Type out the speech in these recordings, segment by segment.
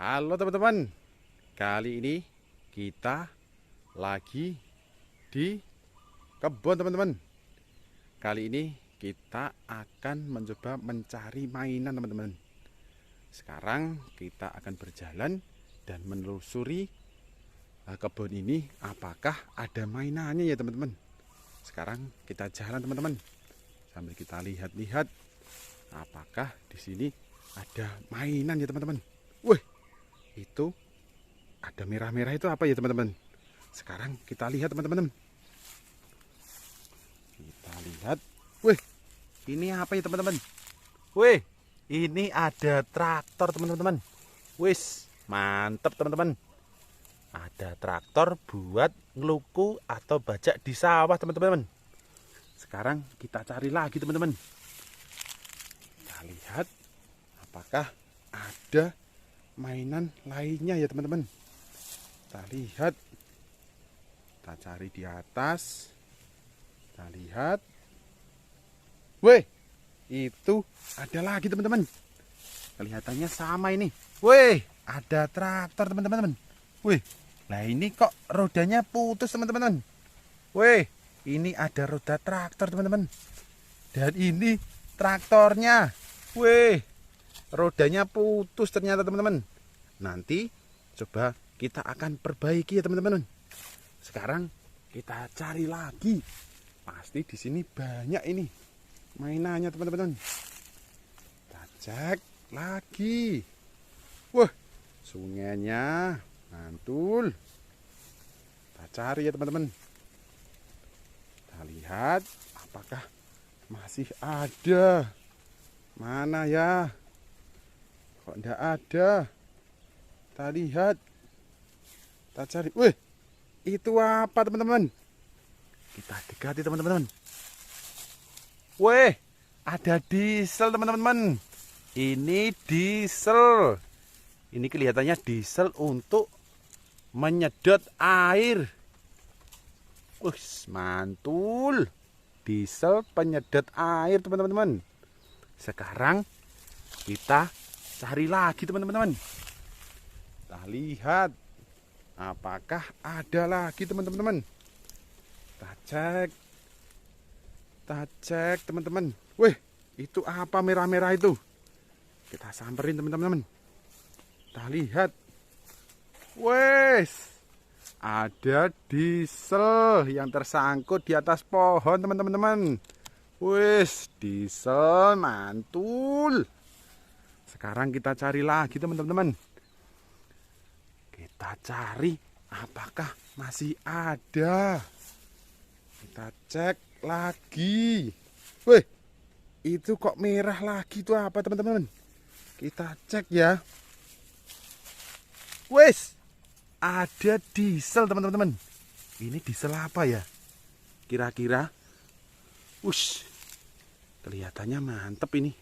Halo teman-teman, kali ini kita lagi di kebun teman-teman. Kali ini kita akan mencoba mencari mainan teman-teman. Sekarang kita akan berjalan dan menelusuri kebun ini, apakah ada mainannya ya teman-teman. Sekarang kita jalan teman-teman, sambil kita lihat-lihat apakah di sini ada mainan ya teman-teman. Wih, itu ada merah-merah, itu apa ya teman-teman? Sekarang kita lihat teman-teman. Kita lihat. Wih, ini apa ya teman-teman? Wih, ini ada traktor teman-teman. Wis, mantap teman-teman. Ada traktor buat ngeluku atau bajak di sawah teman-teman. Sekarang kita cari lagi teman-teman. Kita lihat apakah ada mainan lainnya ya teman-teman. Kita lihat, kita cari di atas, kita lihat. Weh, itu ada lagi teman-teman. Kelihatannya sama ini. Weh, ada traktor teman-teman. Weh, nah ini kok rodanya putus teman-teman. Weh, ini ada roda traktor teman-teman. Dan ini traktornya. Weh, rodanya putus ternyata teman-teman. Nanti coba kita akan perbaiki ya teman-teman. Sekarang kita cari lagi. Pasti di sini banyak ini mainannya teman-teman. Kita cek lagi. Wah, sungainya mantul. Kita cari ya teman-teman. Kita lihat apakah masih ada. Mana ya? Kok enggak ada? Kita lihat. Kita cari. Wih, itu apa teman-teman? Kita dekati teman-teman. Wih, ada diesel teman-teman. Ini diesel. Ini kelihatannya diesel untuk menyedot air. Wih, mantul. Diesel penyedot air teman-teman. Sekarang kita cari lagi teman-teman. Kita lihat apakah ada lagi teman-teman. Kita cek teman-teman. Wih, itu apa merah-merah itu? Kita samperin teman-teman. Kita lihat. Wes, ada diesel yang tersangkut di atas pohon teman-teman. Wes, diesel mantul. Sekarang kita cari lagi teman-teman. Kita cari apakah masih ada. Kita cek lagi. Wih, itu kok merah lagi, itu apa teman-teman? Kita cek ya. Wes, ada diesel teman-teman. Ini diesel apa ya? Kira-kira. Wush, kelihatannya mantep ini.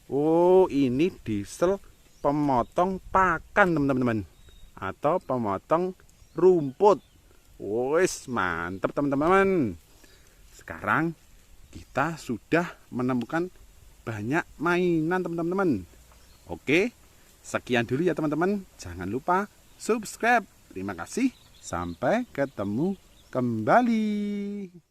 Oh, ini diesel pemotong pakan teman-teman, atau pemotong rumput. Wes, mantep teman-teman. Sekarang kita sudah menemukan banyak mainan teman-teman. Oke, sekian dulu ya teman-teman. Jangan lupa subscribe. Terima kasih. Sampai ketemu kembali.